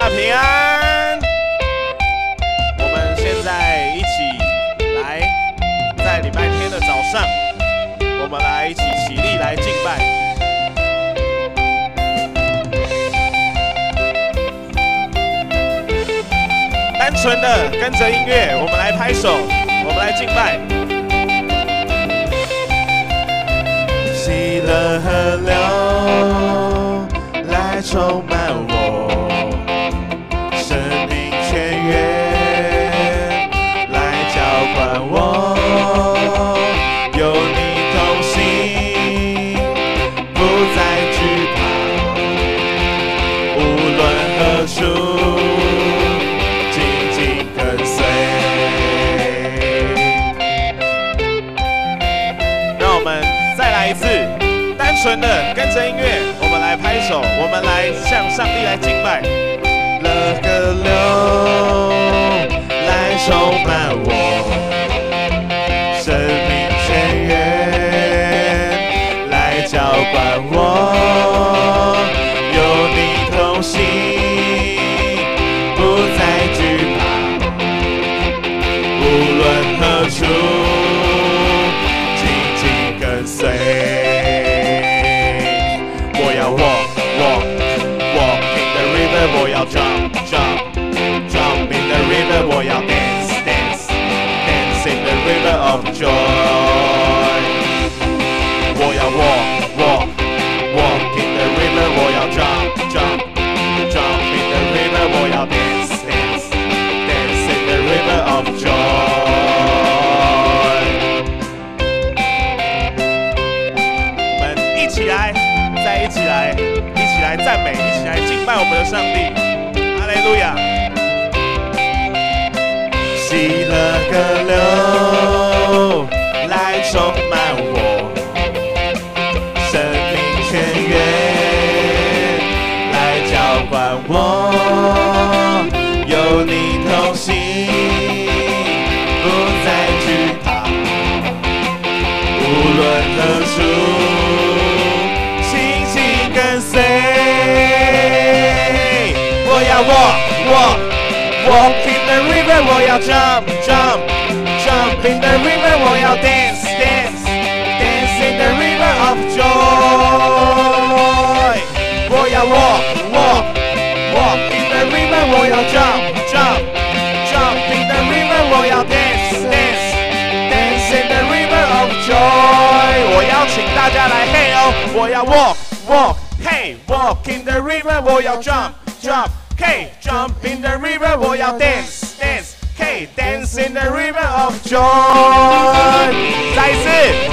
家平安。我们现在一起来，在礼拜天的早上，我们来一起起立来敬拜。单纯的跟着音乐，我们来拍手，我们来敬拜。喜乐河流来充满我，生命泉源来浇灌我，有你同行，不再惧怕，无论何处。单纯的跟着音乐，我们来拍手，我们来向上帝来敬拜。乐河流来充满我，生命泉源来浇灌我，有你同行，不再惧怕，无论何处，紧紧跟随。我要 jump in the river， 我要 dance in the river of joy。我要 walk in the river， 我要 jump in the river， 我要 dance in the river of joy。我们一起来，再一起来赞美，一起来敬拜我们的上帝。哈利路亚！喜乐河流来充满我，生命泉源来浇灌我，有你同行，不再惧怕，无论何处，紧紧跟随。我要 walk in the river， 我要 jump in the river， 我要 dance in the river of joy。我要 walk in the river， 我要 jump in the river， 我要 dance in the river of joy。我邀请大家来 hey 哦，我要 walk in the river， 我要 jump in the river， 我要 dance in the river of joy。再一次，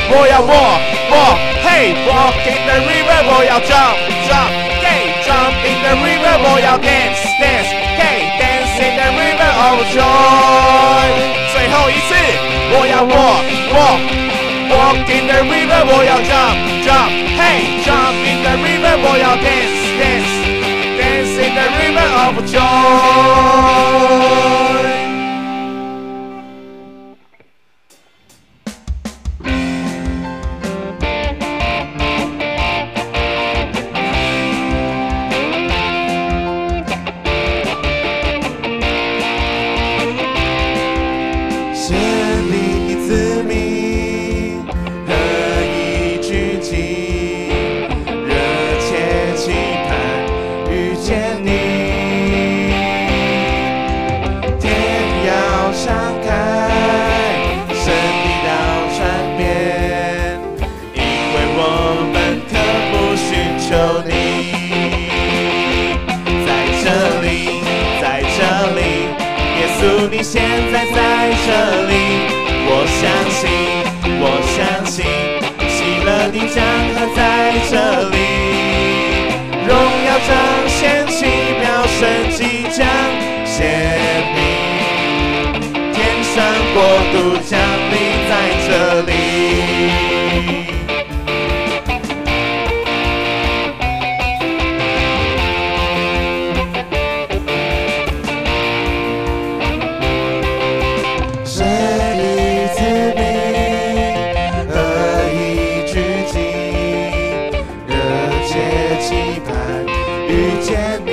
我要 walk in the river， 我要 jump in the river， 我要 dance in the river of joy。最后一次，我要 walk in the river， 我要 jump in the river， 我要 dance in the river of joy。你现在在这里，我相信，喜乐的江河在这里，荣耀彰显，奇妙神迹将显明，天上国度降临在这里。期盼遇见你。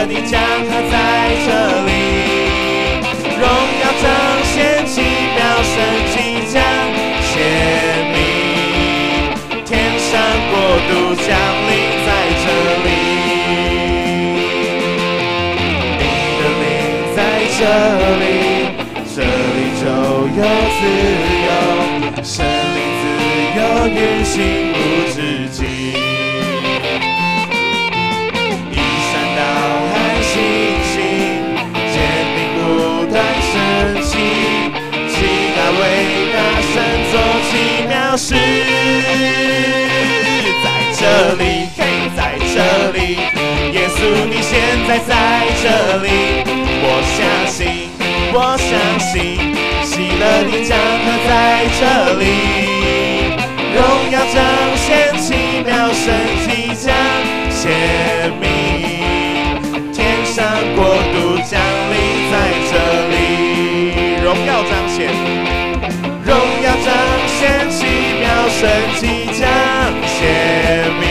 的江河在这里，荣耀彰显奇妙神迹将显明，天上国度降临在这里，你的灵在这里，这里就有自由，生命自由运行无止境。为大神做奇妙事，在这里，嘿，在这里，耶稣你现在在这里，我相信，我相信，喜乐的江河在这里，荣耀彰显奇妙神迹将显明，天上国度降临在这里，荣耀彰显。荣耀彰显奇妙神迹将显明，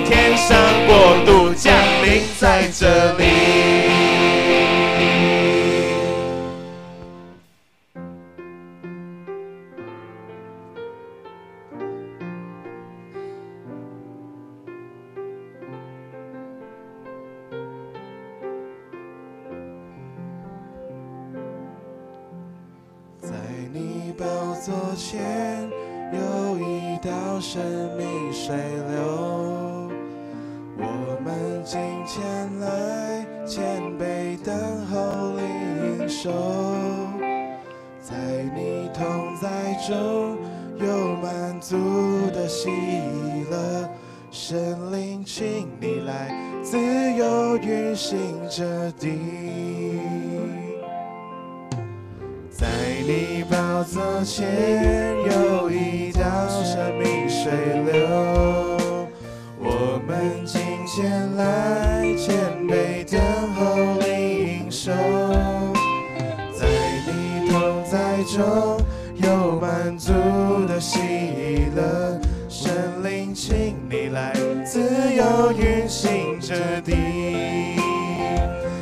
天上国度降临在这里。座前有一道生命水流，我们今天来谦卑等候领受，在你同在中有满足的喜乐，神灵请你来自由运行这地。在你宝座前有一道生命水流，我们今天来谦卑等候领受，在你同在中有满足的喜乐，神灵请你来自由运行这地，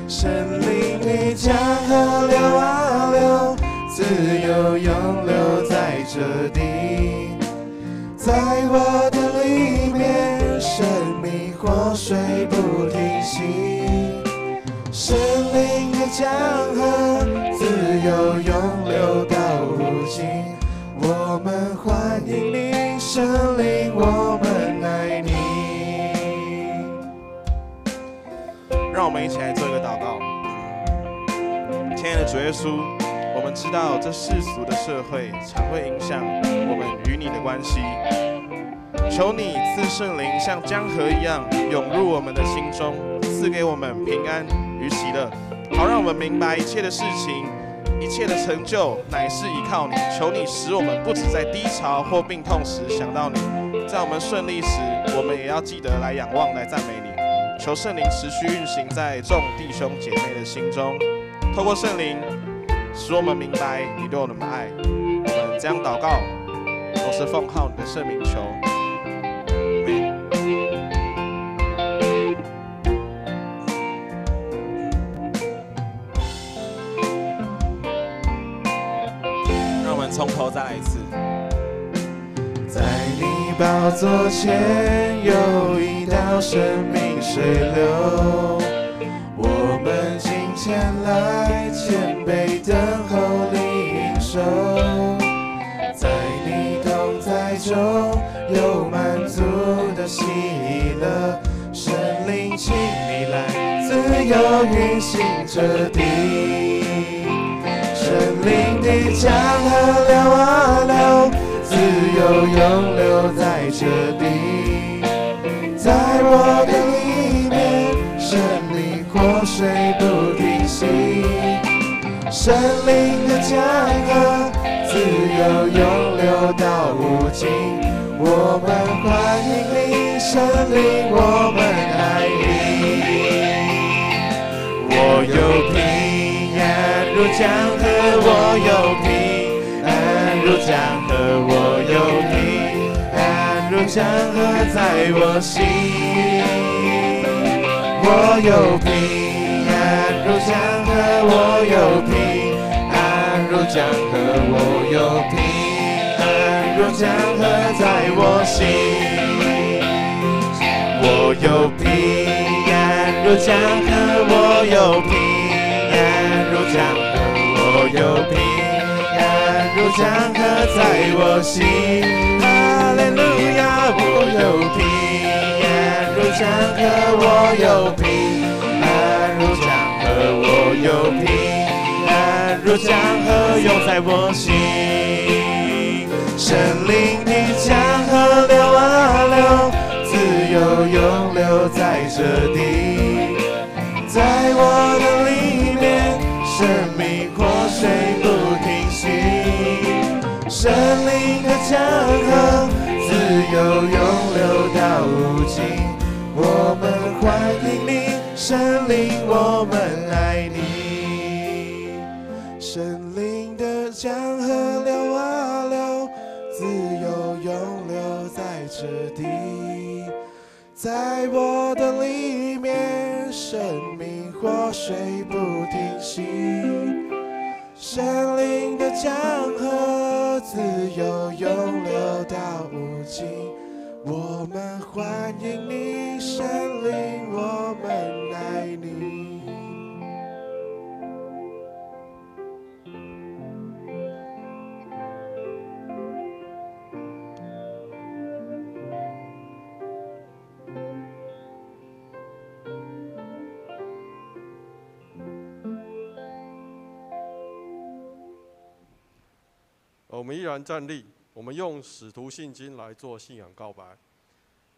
神灵的江河流啊流，自由永留在这地，在我的里面，生命活水不停息，神灵的江河，自由永留到无尽。我们欢迎你，神灵，我们爱你。让我们一起来做一个祷告。亲爱的主耶稣，我们知道这世俗的社会常会影响我们与你的关系，求你赐圣灵像江河一样涌入我们的心中，赐给我们平安与喜乐，好让我们明白一切的事情，一切的成就乃是依靠你。求你使我们不只在低潮或病痛时想到你，在我们顺利时，我们也要记得来仰望，来赞美你。求圣灵持续运行在众弟兄姐妹的心中，透过圣灵使我们明白你对我们的爱。我们这样祷告，都是奉靠你的圣名求。让我们从头再来一次。在你宝座前有一道生命水流，我们今天来谦卑等候领受，在你同在中有满足的喜乐，神灵请你来自由运行这地，神灵的江河流啊流，自由永留在这地，在我的里面，神灵活水不停息，神灵的江河，自由永流到无尽。我们欢迎你，神灵，我们爱你。我有平安如江河，我有平安如江河，我有平安如江河在我心。我有平安如江河，我有平安如江河，我有平安如江河在我心。我有平安如江河，我有平安如江河，我有平安如江河在我心。哈利路亚，我有平安如江河，我有平安如江河，我有平安如江河涌在我心。圣灵的江河流啊流，自由涌流在这地，在我的里面，生命活水不停息。圣灵的江河，自由涌流到无尽。我们欢迎你，圣灵，我们爱你。圣灵的江河流啊流，自由涌流在这地，在我的里面，生命活水不停息。圣灵的江河，自由涌流到无尽。我们欢迎你，圣灵，我们爱你。我们依然站立，我们用使徒信经来做信仰告白。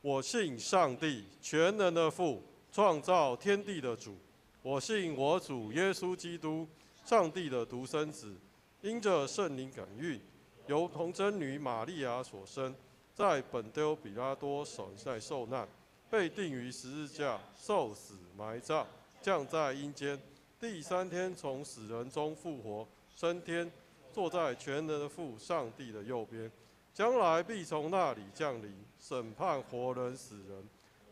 我信上帝，全能的父，创造天地的主。我信我主耶稣基督，上帝的独生子，因着圣灵感孕，由童贞女玛利亚所生，在本丢比拉多手下受难，被钉于十字架，受死埋葬，降在阴间，第三天从死人中复活，升天，坐在全能的父上帝的右边，将来必从那里降临，审判活人死人。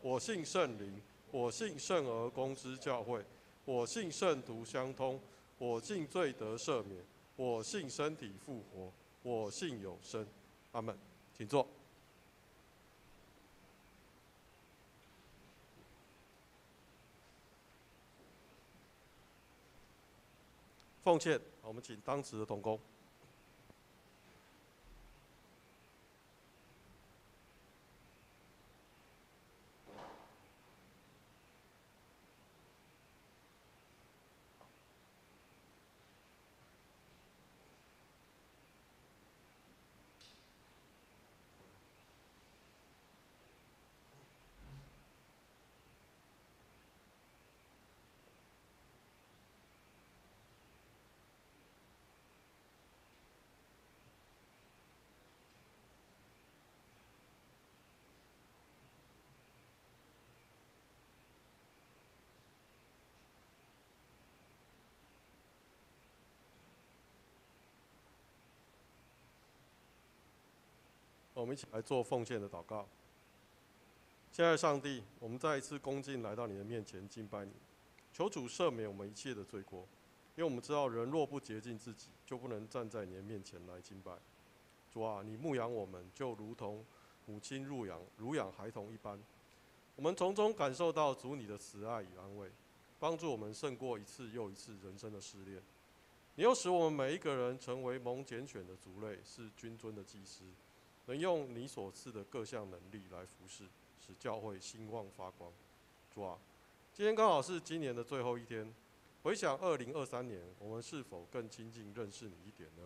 我信圣灵，我信圣而公之教会，我信圣徒相通，我信罪得赦免，我信身体复活，我信永生。阿们。请坐。奉献，我们请当值的同工。我们一起来做奉献的祷告。亲爱的上帝，我们再一次恭敬来到你的面前敬拜你，求主赦免我们一切的罪过，因为我们知道人若不洁净自己，就不能站在你的面前来敬拜。主啊，你牧养我们，就如同母亲乳养孩童一般。我们从中感受到主你的慈爱与安慰，帮助我们胜过一次又一次人生的试炼。你又使我们每一个人成为蒙拣选的族类，是君尊的祭司，能用你所赐的各项能力来服侍，使教会兴旺发光。主啊，今天刚好是今年的最后一天，回想2023年，我们是否更亲近认识你一点呢？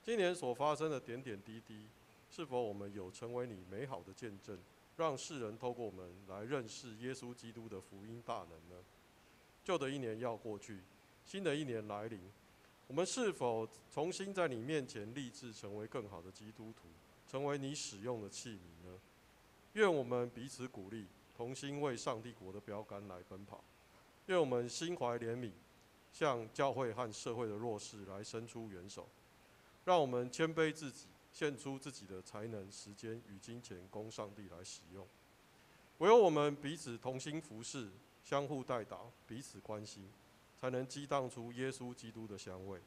今年所发生的点点滴滴，是否我们有成为你美好的见证，让世人透过我们来认识耶稣基督的福音大能呢？旧的一年要过去，新的一年来临，我们是否重新在你面前立志成为更好的基督徒，成为你使用的器皿呢？愿我们彼此鼓励，同心为上帝国的标杆来奔跑。愿我们心怀怜悯，向教会和社会的弱势来伸出援手。让我们谦卑自己，献出自己的才能、时间与金钱供上帝来使用。唯有我们彼此同心服侍，相互代祷，彼此关心，才能激荡出耶稣基督的香味，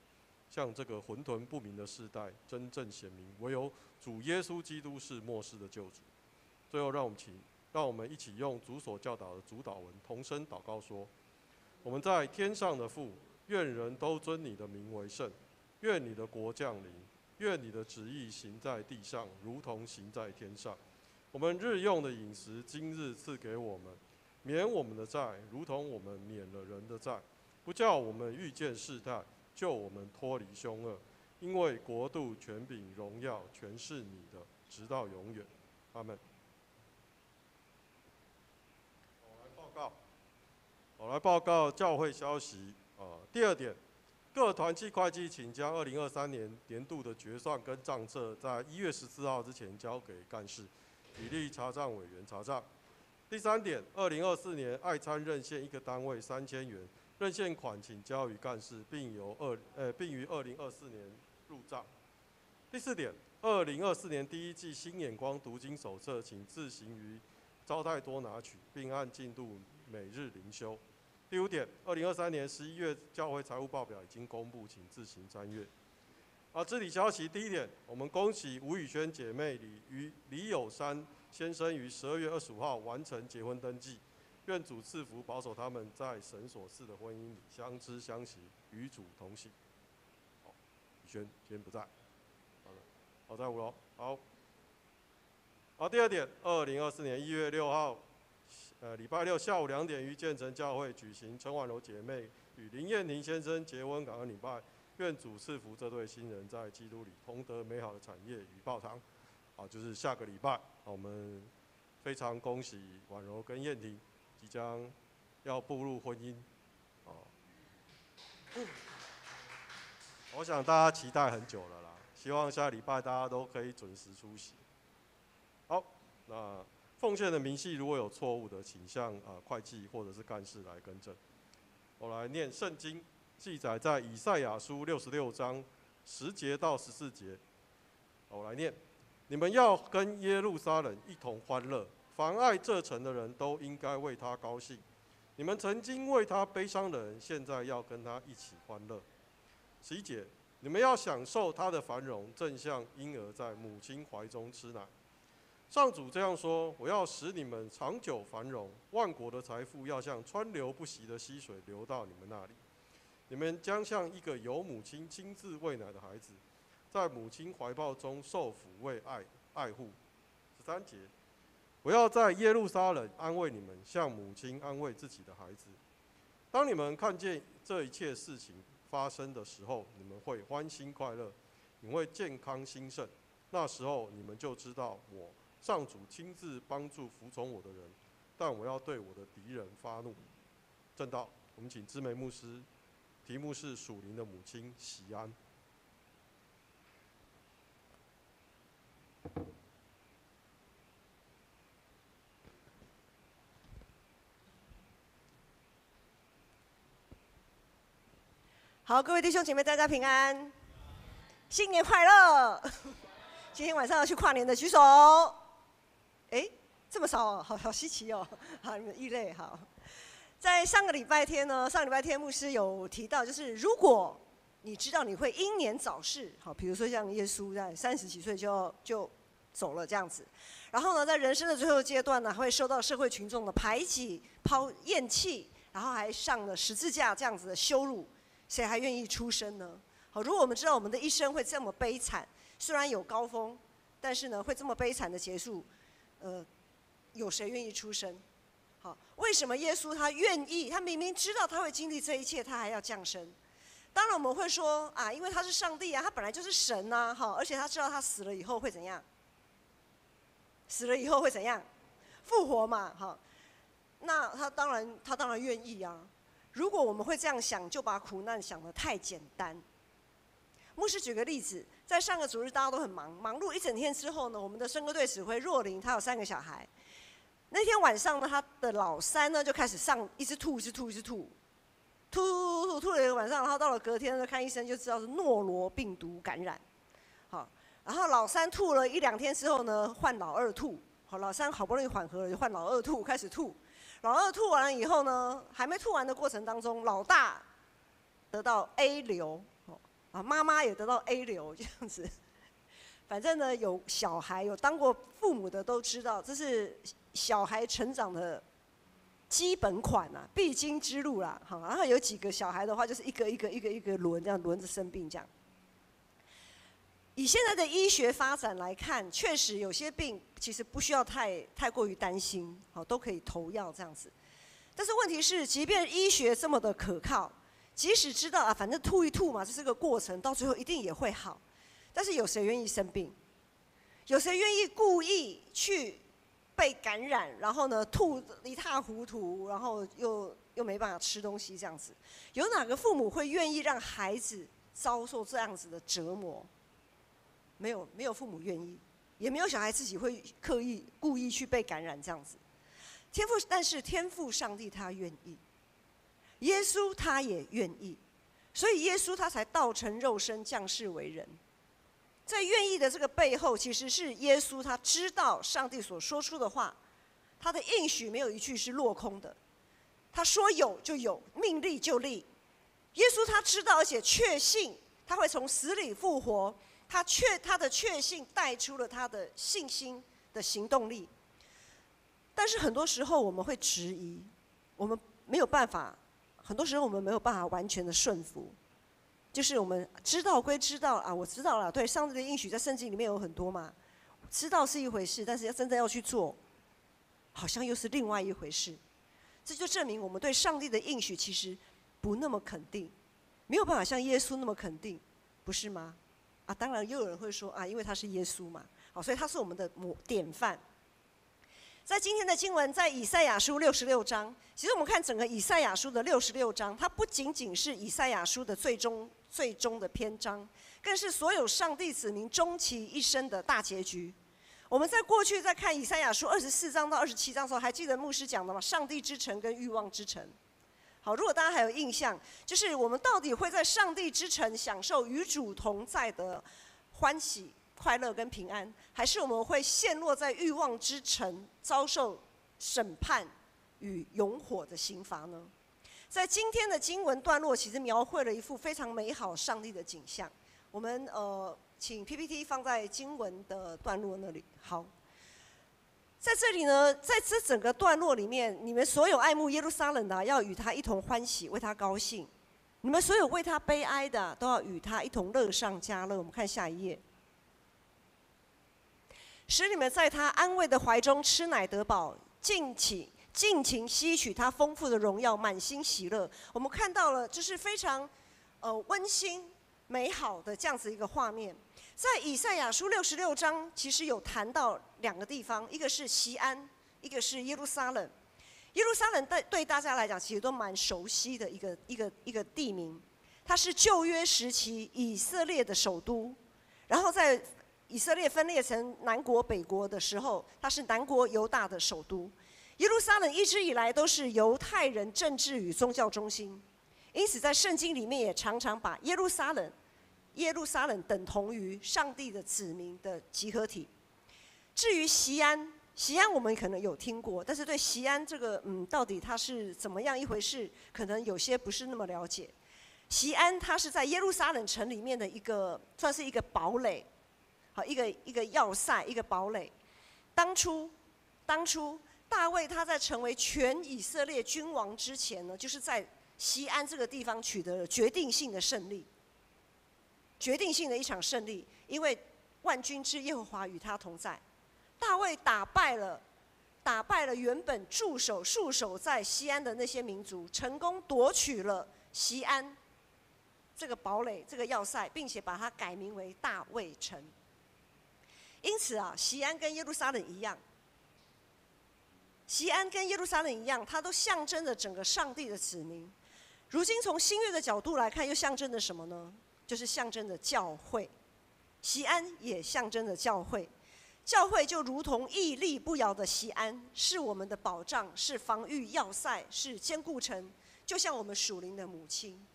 向这个混沌不明的世代真正显明，唯有主耶稣基督是末世的救主。最后，让我们一起用主所教导的主祷文同声祷告说：我们在天上的父，愿人都尊你的名为圣，愿你的国降临，愿你的旨意行在地上，如同行在天上。我们日用的饮食，今日赐给我们，免我们的债，如同我们免了人的债，不叫我们遇见试探，救我们脱离凶恶。因为国度、权柄、荣耀，全是你的，直到永远。阿们。我来报告教会消息。第二点，各团契会计请将2023年度的决算跟账册在1月14号之前交给干事，以利查账委员查账。第三点，2024年爱餐认线一个单位3000元，认线款请交予干事，并于2024年入账。第四点，2024年第一季新眼光读经手册，请自行于招待多拿取，并按进度每日灵修。第五点，2023年11月教会财务报表已经公布，请自行参阅。知理消息，第一点，我们恭喜吴宇轩姐妹与李友山先生于12月25号完成结婚登记，愿主赐福保守他们在神所赐的婚姻里相知相惜，与主同行。宇轩今天不在，好在5楼。好，第二点，2024年1月6号。礼拜六下午2点于建成教会举行陈婉柔姐妹与林燕婷先生结婚感恩礼拜，愿主赐福这对新人在基督里同得美好的产业与报偿。就是下个礼拜，我们非常恭喜婉柔跟燕婷即将要步入婚姻。我想大家期待很久了啦，希望下礼拜大家都可以准时出席。好，那奉献的明细如果有错误的，请向会计或者是干事来更正。我来念圣经，记载在以赛亚书66章10节到14节。我来念：你们要跟耶路撒冷一同欢乐，凡爱这城的人都应该为他高兴。你们曾经为他悲伤的人，现在要跟他一起欢乐。11节，你们要享受他的繁荣，正像婴儿在母亲怀中吃奶。上主这样说：我要使你们长久繁荣，万国的财富要像川流不息的溪水流到你们那里。你们将像一个由母亲亲自喂奶的孩子，在母亲怀抱中受抚慰爱护。13节，我要在耶路撒冷安慰你们，像母亲安慰自己的孩子。当你们看见这一切事情发生的时候，你们会欢欣快乐，你会健康兴盛。那时候你们就知道我上主亲自帮助服从我的人，但我要对我的敌人发怒。正道，我们请知梅牧师，题目是属灵的母亲喜安。好，各位弟兄姐妹，大家平安，新年快乐！今天晚上要去跨年的举手。这么少哦，好稀奇哦。好，你们异类好。在上个礼拜天呢，牧师有提到，就是如果你知道你会英年早逝，好，比如说像耶稣在30几岁就走了这样子，然后呢，在人生的最后阶段呢，会受到社会群众的排挤、厌弃，然后还上了十字架这样子的羞辱，谁还愿意出生呢？好，如果我们知道我们的一生会这么悲惨，虽然有高峰，但是呢，会这么悲惨的结束，有谁愿意出生？好，为什么耶稣他愿意？他明明知道他会经历这一切，他还要降生。当然我们会说啊，因为他是上帝啊，他本来就是神呐，好，而且他知道他死了以后会怎样？死了以后会怎样？复活嘛，好，那他当然愿意啊。如果我们会这样想，就把苦难想得太简单。牧师举个例子，在上个主日大家都很忙碌一整天之后呢，我们的圣歌队指挥若琳，她有3个小孩。那天晚上呢，他的老三呢就开始一直吐了一个晚上，然后到了隔天呢看医生就知道是诺罗病毒感染。好，然后老三吐了1-2天之后呢，换老二吐。好，老三好不容易缓和了，就换老二吐，开始吐。老二吐完了以后呢，还没吐完的过程当中，老大得到 A 流，妈妈也得到 A 流，这样子。反正呢，有小孩有当过父母的都知道，这是小孩成长的基本款啊，必经之路啦。好，然后有几个小孩的话，就是一个轮这样轮着生病这样。以现在的医学发展来看，确实有些病其实不需要太过于担心，好，都可以投药这样子。但是问题是，即便医学这么的可靠，即使知道啊，反正吐一吐嘛，这是个过程，到最后一定也会好。但是有谁愿意生病？有谁愿意故意去被感染，然后呢吐一塌糊涂，然后又没办法吃东西这样子？有哪个父母会愿意让孩子遭受这样子的折磨？没有父母愿意，也没有小孩自己会故意去被感染这样子。但是天父上帝他愿意，耶稣他也愿意，所以耶稣他才道成肉身降世为人。在愿意的这个背后，其实是耶稣他知道上帝所说出的话，他的应许没有一句是落空的，他说有就有，命立就立。耶稣他知道而且确信他会从死里复活，他的确信带出了他的信心的行动力。但是很多时候我们会质疑，我们没有办法，很多时候我们没有办法完全的顺服。就是我们知道归知道啊，我知道了，对，上帝的应许在圣经里面有很多嘛，知道是一回事，但是真的要去做，好像又是另外一回事。这就证明我们对上帝的应许其实不那么肯定，没有办法像耶稣那么肯定，不是吗？啊，当然又有人会说啊，因为他是耶稣嘛，好，所以他是我们的典范。在今天的经文，在以赛亚书66章，其实我们看整个以赛亚书的66章，它不仅仅是以赛亚书的最终的篇章，更是所有上帝子民终其一生的大结局。我们在过去在看以赛亚书24章到27章的时候，还记得牧师讲的吗？上帝之城跟欲望之城。好，如果大家还有印象，就是我们到底会在上帝之城享受与主同在的欢喜、快乐跟平安，还是我们会陷落在欲望之城，遭受审判与永火的刑罚呢？在今天的经文段落，其实描绘了一幅非常美好上帝的景象。我们请 PPT 放在经文的段落那里。好，在这里呢，在这整个段落里面，你们所有爱慕耶路撒冷的，要与他一同欢喜，为他高兴；你们所有为他悲哀的，都要与他一同乐上加乐。我们看下一页。使你们在他安慰的怀中吃奶得饱，尽情吸取他丰富的荣耀，满心喜乐。我们看到了，这是非常温馨美好的这样子一个画面。在以赛亚书66章，其实有谈到两个地方，一个是锡安，一个是耶路撒冷。耶路撒冷对大家来讲，其实都蛮熟悉的一个地名，它是旧约时期以色列的首都，然后在以色列分裂成南国北国的时候，它是南国犹大的首都。耶路撒冷一直以来都是犹太人政治与宗教中心，因此在圣经里面也常常把耶路撒冷等同于上帝的子民的集合体。至于锡安我们可能有听过，但是对锡安这个到底它是怎么样一回事，可能有些不是那么了解。锡安它是在耶路撒冷城里面的算是一个堡垒，好，一个要塞，一个堡垒。当初大卫他在成为全以色列君王之前呢，就是在锡安这个地方取得了决定性的胜利，决定性的一场胜利，因为万军之耶和华与他同在。大卫打败了原本驻守在锡安的那些民族，成功夺取了锡安这个堡垒，这个要塞，并且把它改名为大卫城。因此啊，锡安跟耶路撒冷一样，它都象征着整个上帝的子民。如今从新约的角度来看，又象征着什么呢？就是象征着教会。锡安也象征着教会，教会就如同屹立不摇的锡安，是我们的保障，是防御要塞，是坚固城，就像我们属灵的母亲。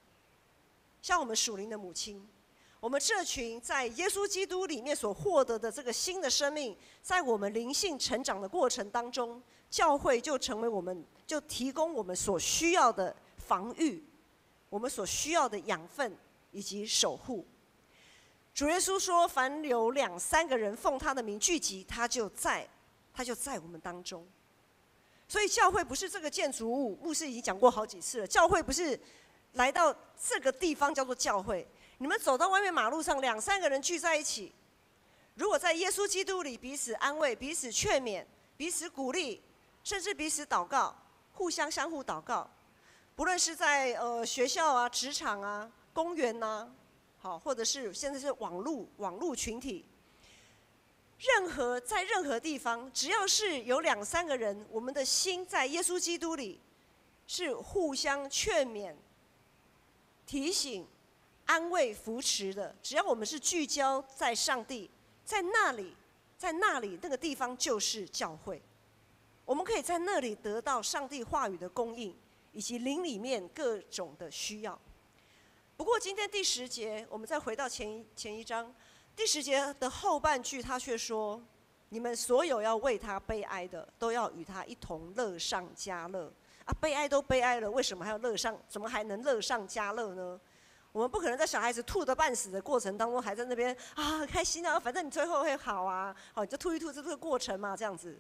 我们这群在耶稣基督里面所获得的这个新的生命，在我们灵性成长的过程当中，教会就成为我们，就提供我们所需要的防御，我们所需要的养分以及守护。主耶稣说：“凡有2、3个人奉他的名聚集，他就在我们当中。”所以教会不是这个建筑物，牧师已经讲过好几次了。教会不是来到这个地方叫做教会。你们走到外面马路上，2、3个人聚在一起，如果在耶稣基督里彼此安慰、彼此劝勉、彼此鼓励，甚至彼此祷告，相互祷告，不论是在学校啊、职场啊、公园啊，好，或者是现在是网络群体，在任何地方，只要是有2、3个人，我们的心在耶稣基督里，是互相劝勉、提醒、安慰、扶持的。只要我们是聚焦在上帝，在那里那个地方就是教会。我们可以在那里得到上帝话语的供应，以及灵里面各种的需要。不过今天第10节，我们再回到前一章，第10节的后半句，他却说：“你们所有要为他悲哀的，都要与他一同乐上加乐。”啊，悲哀都悲哀了，为什么还要怎么还能乐上加乐呢？我们不可能在小孩子吐得半死的过程当中，还在那边啊开心啊，反正你最后会好啊，好你就吐一吐，这个过程嘛，这样子，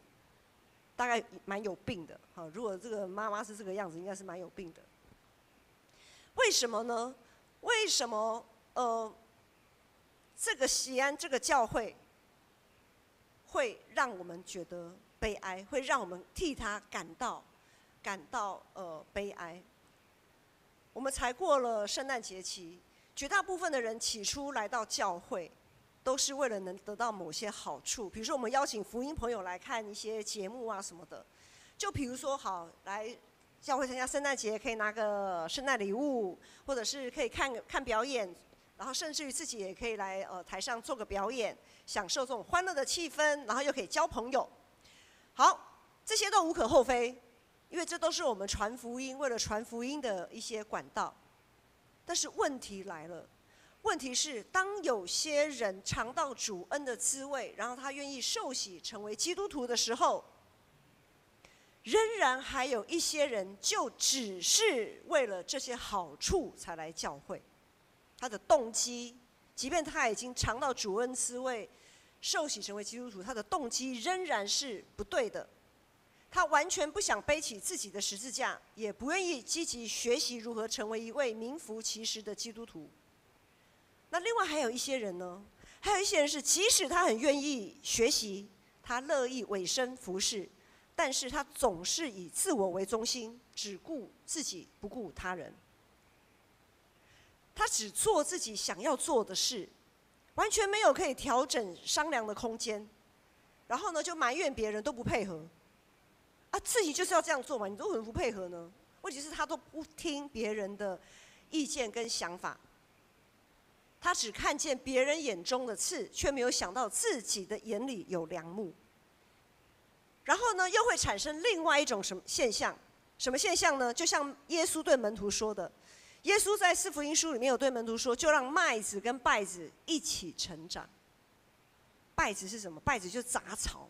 大概蛮有病的。好，如果这个妈妈是这个样子，应该是蛮有病的。为什么呢？为什么这个西安这个教会会让我们觉得悲哀，会让我们替他感到悲哀？我们才过了圣诞节期，绝大部分的人起初来到教会，都是为了能得到某些好处。比如说，我们邀请福音朋友来看一些节目啊什么的。就比如说，好来教会参加圣诞节，可以拿个圣诞礼物，或者是可以看表演，然后甚至于自己也可以来台上做个表演，享受这种欢乐的气氛，然后又可以交朋友。好，这些都无可厚非。因为这都是我们传福音，为了传福音的一些管道。但是问题来了，问题是当有些人尝到主恩的滋味，然后他愿意受洗成为基督徒的时候，仍然还有一些人就只是为了这些好处才来教会。他的动机，即便他已经尝到主恩滋味，受洗成为基督徒，他的动机仍然是不对的。他完全不想背起自己的十字架，也不愿意积极学习如何成为一位名副其实的基督徒。那另外还有一些人呢？还有一些人是，即使他很愿意学习，他乐意委身服侍，但是他总是以自我为中心，只顾自己，不顾他人。他只做自己想要做的事，完全没有可以调整商量的空间。然后呢，就埋怨别人都不配合。自己就是要这样做嘛，你为什么不配合呢？问题是他都不听别人的意见跟想法，他只看见别人眼中的刺，却没有想到自己的眼里有梁木。然后呢，又会产生另外一种什么现象？什么现象呢？就像耶稣对门徒说的，耶稣在四福音书里面有对门徒说，就让麦子跟稗子一起成长。稗子是什么？稗子就是杂草。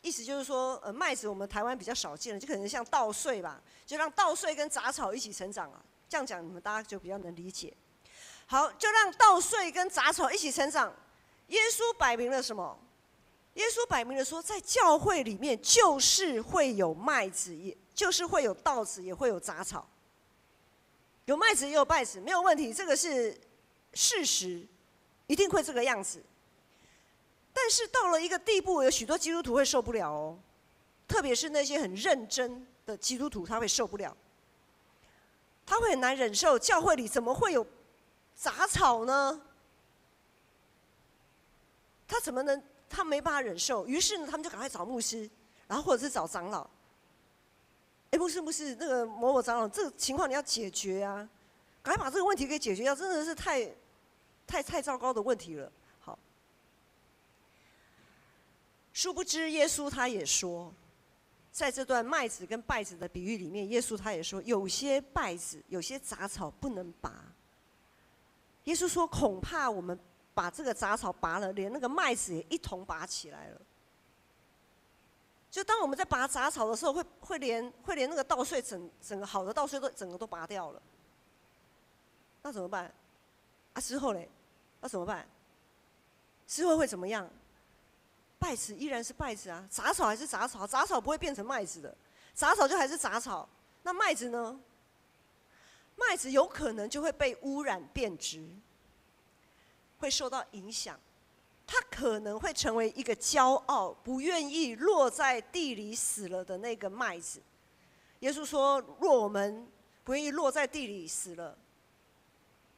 意思就是说，麦子我们台湾比较少见的，就可能像稻穗吧，就让稻穗跟杂草一起成长啊。这样讲你们大家就比较能理解。好，就让稻穗跟杂草一起成长。耶稣摆明了什么？耶稣摆明了说，在教会里面就是会有麦子，也就是会有稻子，也会有杂草。有麦子也有稗子，没有问题，这个是事实，一定会这个样子。但是到了一个地步，有许多基督徒会受不了哦，特别是那些很认真的基督徒，他会受不了，他会很难忍受教会里怎么会有杂草呢？他没办法忍受，于是呢，他们就赶快找牧师，然后或者是找长老。牧师，那个某长老，这个情况你要解决啊，赶快把这个问题给解决掉，真的是太糟糕的问题了。殊不知，耶稣他也说，在这段麦子跟稗子的比喻里面，耶稣他也说，有些稗子、有些杂草不能拔。耶稣说，恐怕我们把这个杂草拔了，连那个麦子也一同拔起来了。就当我们在拔杂草的时候，会连那个稻穗整个好的稻穗整个都拔掉了，那怎么办？啊，之后嘞，那怎么办？之后会怎么样？稗子依然是稗子啊，杂草还是杂草，杂草不会变成麦子的，杂草就还是杂草。那麦子呢？麦子有可能就会被污染变质，会受到影响。它可能会成为一个骄傲、不愿意落在地里死了的那个麦子。耶稣说：“若我们不愿意落在地里死了，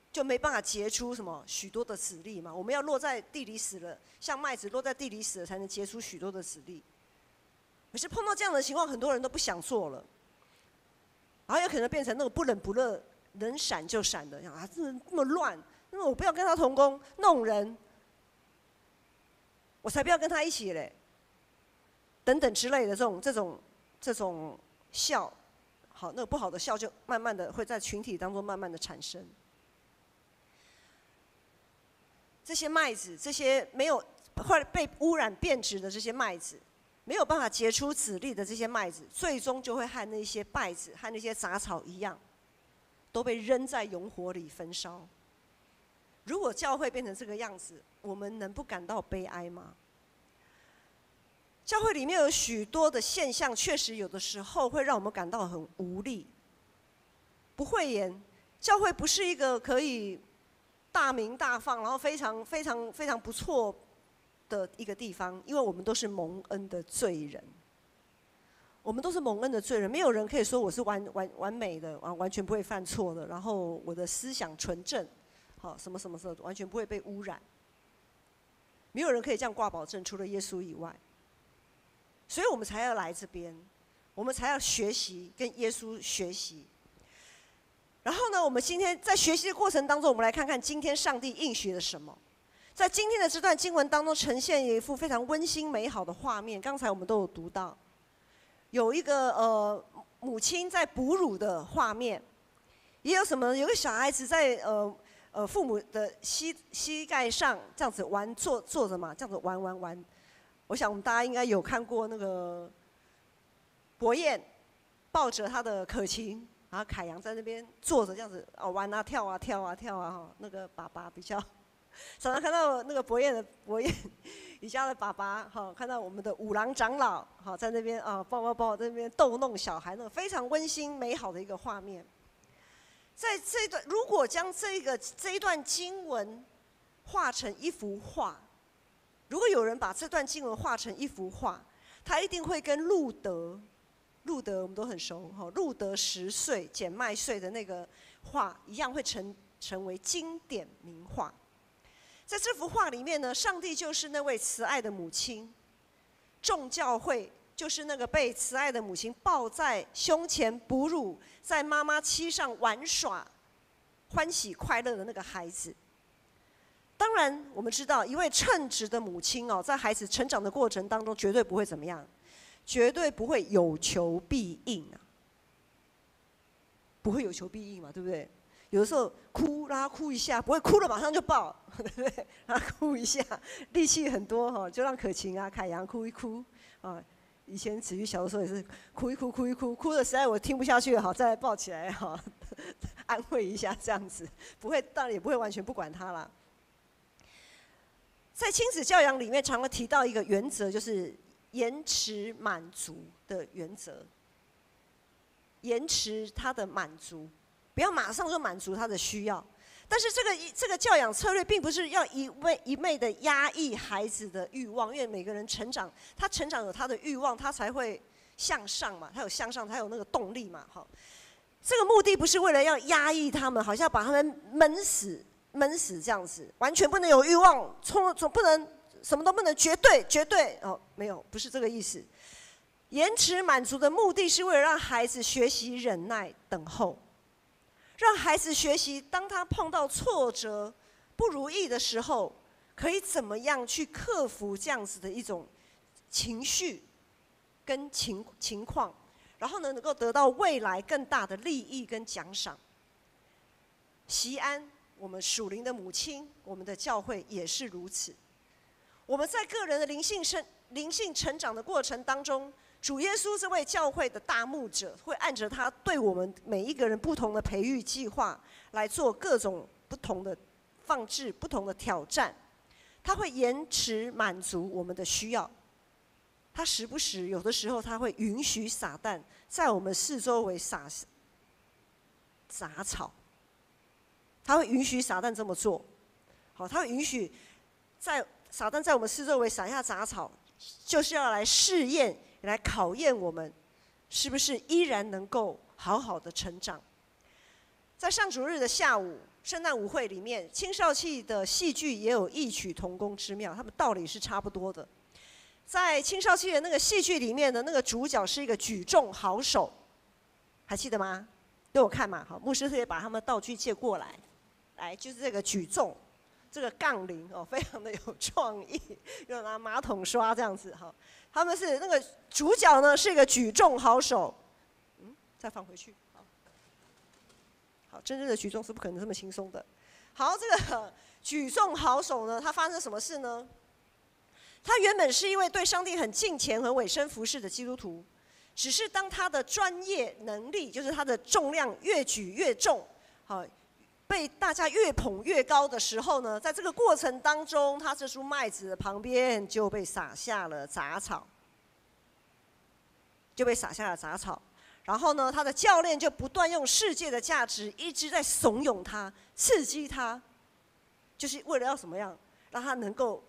就没办法结出什么许多的子粒嘛。我们要落在地里死了，像麦子落在地里死了，才能结出许多的子粒。可是碰到这样的情况，很多人都不想做了，然后有可能变成那种不冷不热，能闪就闪的，啊，这么乱，那么我不要跟他同工，弄人。”我才不要跟他一起嘞，等等之类的这种笑，好，那个不好的笑就慢慢的会在群体当中慢慢的产生。这些麦子，这些没有会被污染变质的这些麦子，没有办法结出子粒的这些麦子，最终就会和那些稗子和那些杂草一样，都被扔在熔火里焚烧。如果教会变成这个样子，我们能不感到悲哀吗？教会里面有许多的现象，确实有的时候会让我们感到很无力。不讳言，教会不是一个可以大鸣大放，然后非常非常非常不错的一个地方，因为我们都是蒙恩的罪人。我们都是蒙恩的罪人，没有人可以说我是完美的，完全不会犯错的，然后我的思想纯正。好，什么什么的，完全不会被污染。没有人可以这样挂保证，除了耶稣以外。所以我们才要来这边，我们才要学习，跟耶稣学习。然后呢，我们今天在学习的过程当中，我们来看看今天上帝应许了什么。在今天的这段经文当中，呈现一幅非常温馨美好的画面。刚才我们都有读到，有一个母亲在哺乳的画面，也有什么？有个小孩子在父母的膝盖上这样子坐着嘛，这样子玩。我想我们大家应该有看过那个伯彦抱着他的可晴，然后凯阳在那边坐着这样子玩啊跳啊哈。那个爸爸比较常常看到那个伯彦以家的爸爸哈，看到我们的五郎长老好在那边抱在那边逗弄小孩，那种非常温馨美好的一个画面。在这段，如果将这一段经文画成一幅画，如果有人把这段经文画成一幅画，他一定会跟路德我们都很熟哈，路德10岁捡麦穗的那个画一样，会成为经典名画。在这幅画里面呢，上帝就是那位慈爱的母亲，众教会就是那个被慈爱的母亲抱在胸前哺乳，在妈妈膝上玩耍、欢喜快乐的那个孩子。当然，我们知道一位称职的母亲在孩子成长的过程当中，绝对不会怎么样，绝对不会有求必应啊，不会有求必应嘛，对不对？有的时候哭，让他哭一下，不会哭了马上就抱，对不对？让他哭一下，力气很多就让可晴啊、凯阳哭一哭啊。以前子瑜小的时候也是哭一哭，哭的实在我听不下去了，再来抱起来安慰一下这样子，不会，当然也不会完全不管他啦。在亲子教养里面，常常提到一个原则，就是延迟满足的原则。延迟他的满足，不要马上就满足他的需要。但是这个教养策略，并不是要一昧的压抑孩子的欲望，因为每个人成长，他成长有他的欲望，他才会向上嘛，他有向上，他有那个动力嘛，这个目的不是为了要压抑他们，好像把他们闷死这样子，完全不能有欲望，不能什么都不能，绝对没有，不是这个意思。延迟满足的目的是为了让孩子学习忍耐等候，让孩子学习当他碰到挫折不如意的时候，可以怎么样去克服这样子的一种情绪跟情况，然后呢能够得到未来更大的利益跟奖赏。錫安我们属灵的母亲，我们的教会也是如此。我们在个人的灵性成长的过程当中，主耶稣这位教会的大牧者，会按着他对我们每一个人不同的培育计划来做各种不同的放置、不同的挑战。他会延迟满足我们的需要。他时不时，有的时候他会允许撒旦在我们四周围撒杂草。他会允许撒旦这么做。好，他会允许撒旦在我们四周围撒下杂草，就是要来试验、来考验我们，是不是依然能够好好的成长。在上主日的下午，圣诞舞会里面，青少期的戏剧也有异曲同工之妙，他们道理是差不多的。在青少期的那个戏剧里面的那个主角是一个举重好手，还记得吗？都有看嘛？好，牧师特别把他们道具借过来，来就是这个举重。这个杠铃哦，非常的有创意，又拿马桶刷这样子哈。他们是那个主角呢，是一个举重好手。再放回去。好，真正的举重是不可能这么轻松的。好，这个举重好手呢，他发生什么事呢？他原本是一位对上帝很敬虔、很委身服侍的基督徒，只是当他的专业能力，就是他的重量越举越重，好。被大家越捧越高的时候呢，在这个过程当中，他这株麦子的旁边就被撒下了杂草，然后呢，他的教练就不断用世界的价值一直在怂恿他、刺激他，就是为了要什么样，让他能够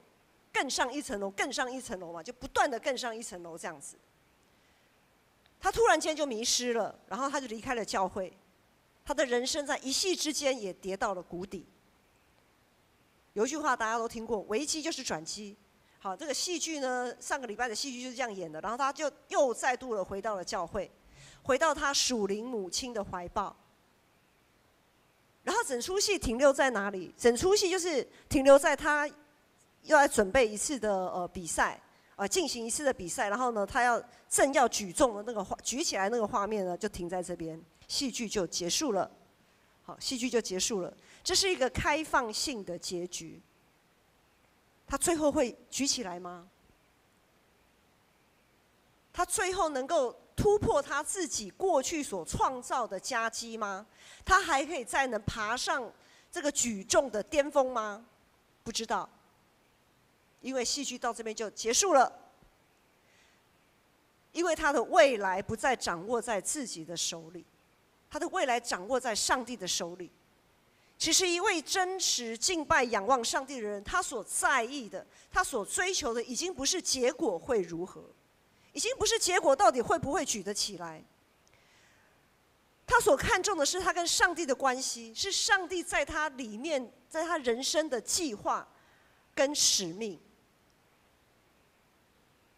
更上一层楼、更上一层楼嘛，就不断的更上一层楼这样子。他突然间就迷失了，然后他就离开了教会。他的人生在一夕之间也跌到了谷底。有一句话大家都听过，危机就是转机。好，这个戏剧呢，上个礼拜的戏剧就是这样演的，然后他就又再度的回到了教会，回到他属灵母亲的怀抱。然后整出戏停留在哪里？整出戏就是停留在他要来准备一次的比赛，进行一次的比赛，然后呢，他正要举重的那个举起来那个画面呢，就停在这边。戏剧就结束了，好，戏剧就结束了。这是一个开放性的结局。他最后会举起来吗？他最后能够突破他自己过去所创造的佳绩吗？他还可以再能爬上这个举重的巅峰吗？不知道，因为戏剧到这边就结束了。因为他的未来不再掌握在自己的手里。他的未来掌握在上帝的手里。其实，一位真实敬拜、仰望上帝的人，他所在意的、他所追求的，已经不是结果会如何，已经不是结果到底会不会举得起来。他所看重的是他跟上帝的关系，是上帝在他里面，在他人生的计划跟使命。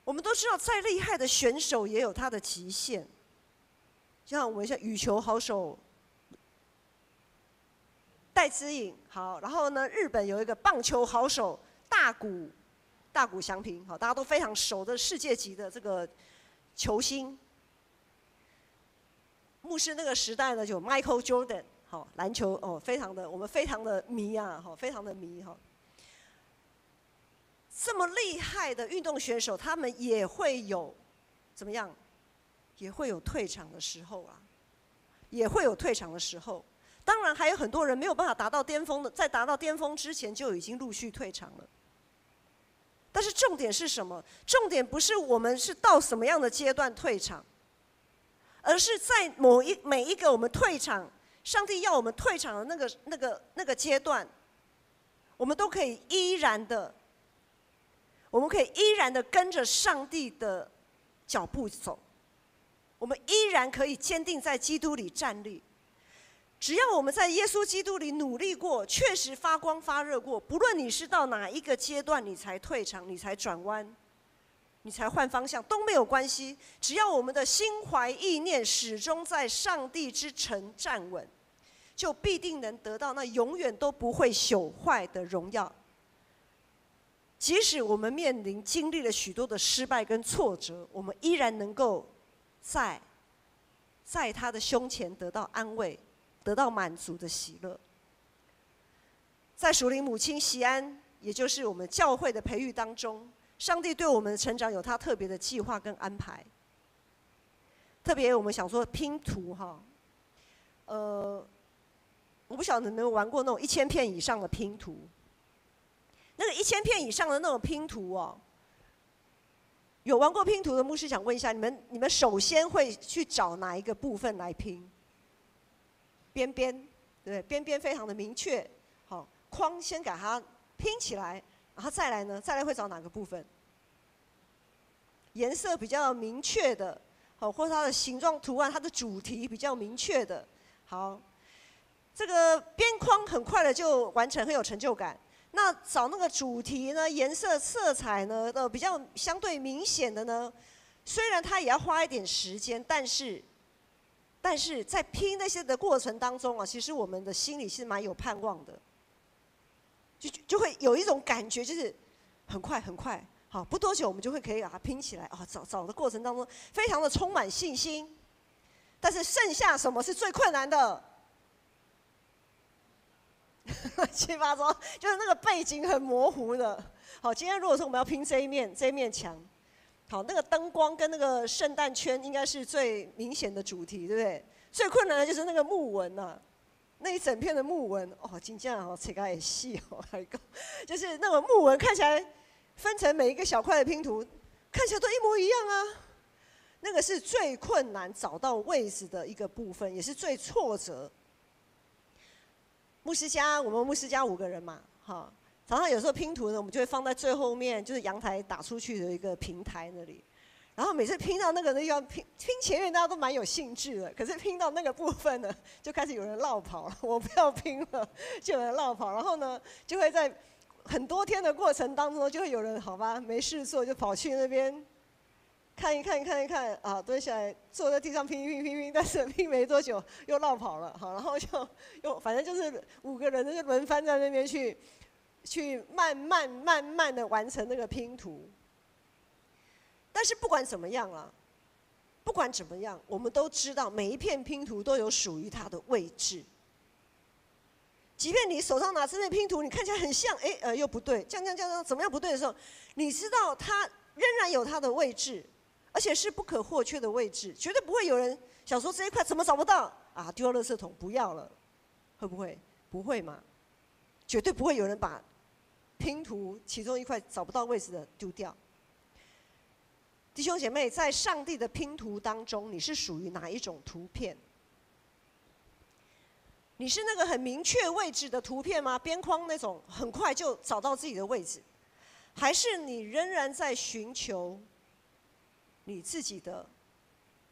我们都知道，再厉害的选手也有他的极限。像我们像羽球好手戴资颖，好，然后呢，日本有一个棒球好手大谷翔平，好，大家都非常熟的世界级的这个球星。牧师那个时代呢，就 Michael Jordan， 好，篮球哦，我们非常的迷啊，好，非常的迷哈。这么厉害的运动选手，他们也会有怎么样？也会有退场的时候啊，也会有退场的时候。当然，还有很多人没有办法达到巅峰的，在达到巅峰之前就已经陆续退场了。但是重点是什么？重点不是我们是到什么样的阶段退场，而是在每一个我们退场，上帝要我们退场的那个阶段，我们都可以依然的跟着上帝的脚步走。我们依然可以坚定在基督里站立。只要我们在耶稣基督里努力过，确实发光发热过，不论你是到哪一个阶段你才退场，你才转弯，你才换方向都没有关系。只要我们的心怀意念始终在上帝之城站稳，就必定能得到那永远都不会朽坏的荣耀。即使我们经历了许多的失败跟挫折，我们依然能够在他的胸前得到安慰，得到满足的喜乐。在属灵母亲席安，也就是我们教会的培育当中，上帝对我们的成长有他特别的计划跟安排。特别我们想说拼图哈，我不晓得你们有没有玩过那种1000片以上的拼图。那个1000片以上的那种拼图哦，有玩过拼图的牧师想问一下，你们首先会去找哪一个部分来拼？边边，对不对？边边非常的明确，好，框先给它拼起来，然后再来呢？再来会找哪个部分？颜色比较明确的，好，或者它的形状图案、它的主题比较明确的，好，这个边框很快的就完成，很有成就感。那找那个主题呢，颜色、色彩呢，比较相对明显的呢，虽然它也要花一点时间，但是在拼那些的过程当中啊，其实我们的心里是蛮有盼望的，就会有一种感觉，就是很快很快，好，不多久我们就会可以把它拼起来啊。找的过程当中，非常的充满信心。但是剩下什么是最困难的？乱七八糟，就是那个背景很模糊的。好，今天如果说我们要拼这一面墙，好，那个灯光跟那个圣诞圈应该是最明显的主题，对不对？最困难的就是那个木纹啊，那一整片的木纹，哦，真正哦，切开也细哦，还够，就是那个木纹看起来分成每一个小块的拼图，看起来都一模一样啊。那个是最困难找到位置的一个部分，也是最挫折。我们牧师家5个人嘛，哈，常常有时候拼图呢，我们就会放在最后面，就是阳台打出去的一个平台那里。然后每次拼到那个呢，要拼前面，大家都蛮有兴致的，可是拼到那个部分呢，就开始有人落跑了，我不要拼了，就有人落跑。然后呢，就会在很多天的过程当中，就会有人好吧，没事做就跑去那边看一看啊，蹲下来坐在地上拼，但是拼没多久又落跑了，好，然后就又反正就是5个人就轮番在那边去慢慢的完成那个拼图。但是不管怎么样啊，我们都知道每一片拼图都有属于它的位置。即便你手上拿这片拼图，你看起来很像，又不对，这样怎么样不对的时候，你知道它仍然有它的位置。而且是不可或缺的位置，绝对不会有人想说这一块怎么找不到啊，丢到垃圾桶不要了，会不会？不会嘛，绝对不会有人把拼图其中一块找不到位置的丢掉。弟兄姐妹，在上帝的拼图当中，你是属于哪一种图片？你是那个很明确位置的图片吗？边框那种很快就找到自己的位置，还是你仍然在寻求你自己的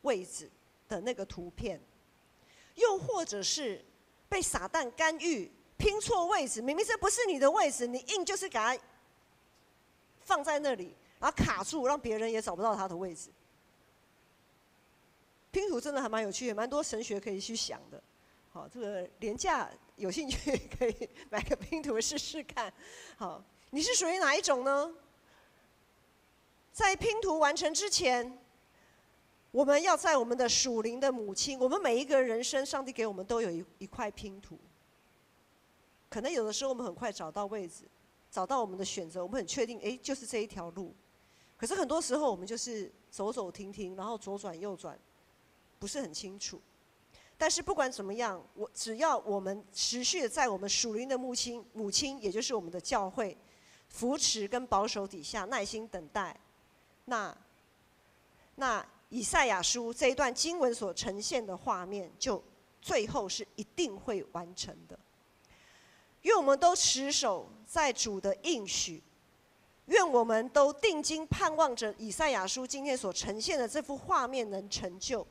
位置的那个图片？又或者是被撒旦干预，拼错位置，明明这不是你的位置，你硬就是给它放在那里，然后卡住，让别人也找不到他的位置。拼图真的还蛮有趣的，蛮多神学可以去想的。好，这个廉价有兴趣可以买个拼图试试看。好，你是属于哪一种呢？在拼图完成之前，我们要在我们的属灵的母亲，我们每一个人生，上帝给我们都有一块拼图。可能有的时候我们很快找到位置，找到我们的选择，我们很确定，就是这一条路。可是很多时候我们就是走走停停，然后左转右转，不是很清楚。但是不管怎么样，只要我们持续的在我们属灵的母亲，也就是我们的教会，扶持跟保守底下耐心等待。那以赛亚书这一段经文所呈现的画面，就最后是一定会完成的。愿我们都持守在主的应许，愿我们都定睛盼望着以赛亚书今天所呈现的这幅画面能成就。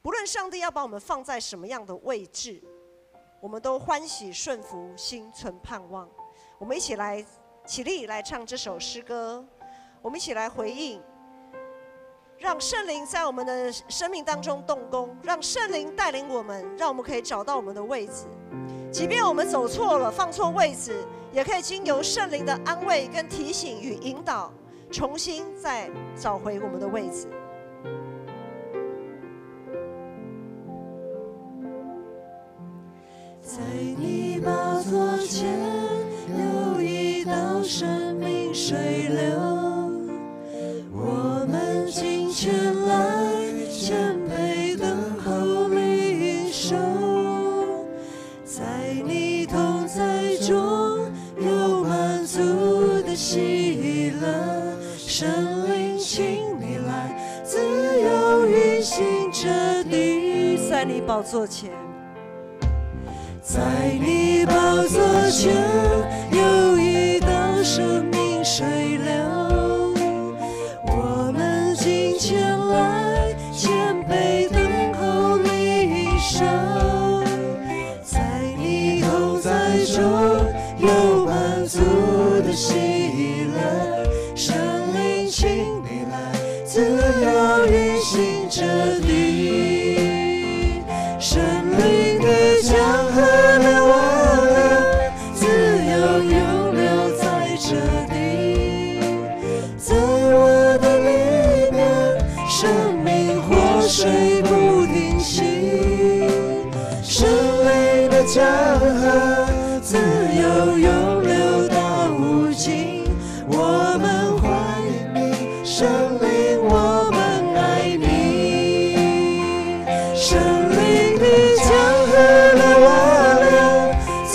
不论上帝要把我们放在什么样的位置，我们都欢喜顺服，心存盼望。我们一起来起立来唱这首诗歌。我们一起来回应，让圣灵在我们的生命当中动工，让圣灵带领我们，让我们可以找到我们的位置。即便我们走错了，放错位置，也可以经由圣灵的安慰跟提醒与引导，重新再找回我们的位置。在你宝座前有一道生命水流，我们尽全来谦卑地，在你宝座前，在你宝座前有一道生命水流，我们今前来谦卑等候领受，在你同在中有满足的喜乐，圣灵请你来自由运行这地，圣灵的江河流啊流，自由涌流在这地，在我的里面，生命活水不停息，圣灵的江河自由涌流到无尽，我们欢迎你，圣灵，我们爱你，圣灵的江河流啊流，自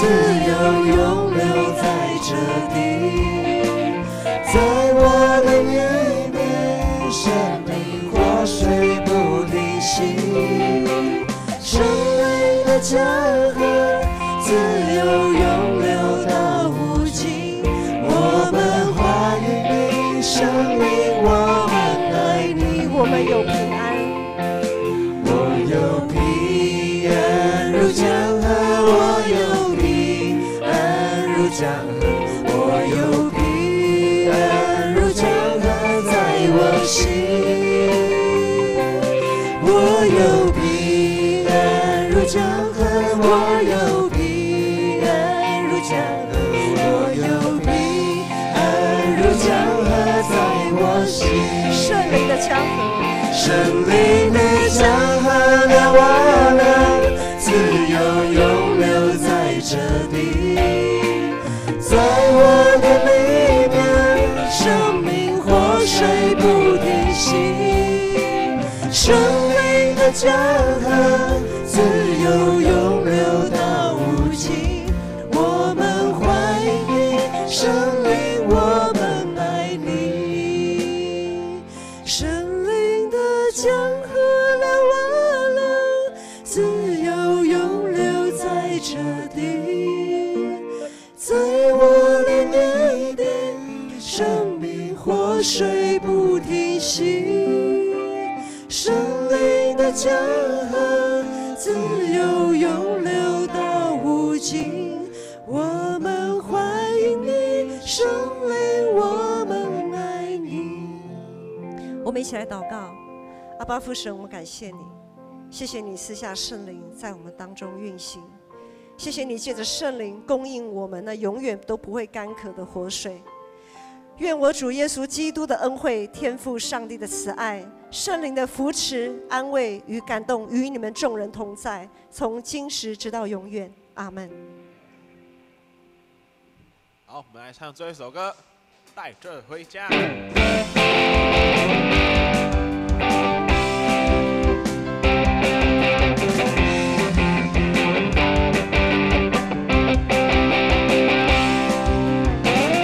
由涌流在这地，在我的里面，生命活水不停息，圣灵的江河自由涌流到无尽，我们欢迎你，圣灵，我们爱你，我们有平安。我有平安如江河，我有平安如江河，我有平安如江河在我心，我有平安如江河，我有平安如江河，我有平安如江河在我心，圣灵的江河，圣灵的江河流啊流，自由涌流在这地，在我的里面，生命活水不停息，圣灵的江河自由涌流到无尽，我们欢迎你，圣灵，我们爱你，圣灵的江河流啊流，自由涌流在这地，在我的里面，生命活水不停息，圣灵的江河自由涌流到无尽，我们欢迎你，圣灵，我们爱你。我们一起来祷告。阿爸父神，我们感谢你，谢谢你赐下圣灵在我们当中运行，谢谢你借着圣灵供应我们那永远都不会干渴的活水。愿我主耶稣基督的恩惠、天父上帝的慈爱、圣灵的扶持、安慰与感动与你们众人同在，从今时直到永远。阿们。好，我们来唱最后一首歌，带着回家。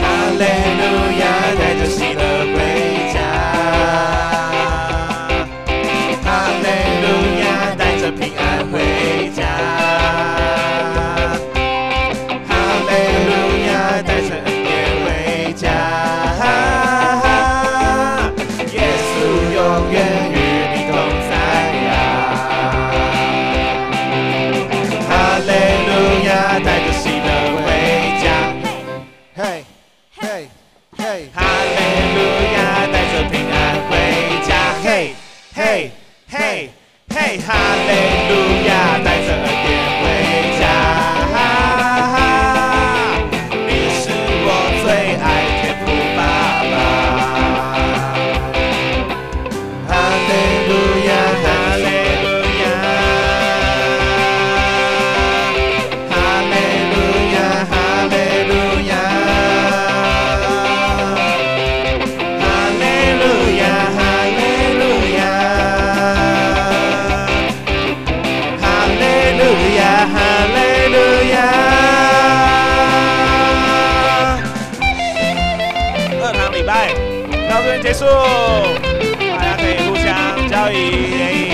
哈利路亚，带着喜乐回家。哈利路亚，带着平安回家。哈利路亚，带着恩典回家。耶稣永远与你同在呀。哈利路亚，带着喜乐回家。嘿。嘿，嘿，哈利路亚，带着平安回家。嘿，嘿，嘿，嘿，哈利路亚，带着恩典回家。你是我最爱天父爸爸。哈利路亚，哈利路亚，哈利路亚，哈利路亚。哈利路亚！2场礼拜到这边结束，大家可以互相交易。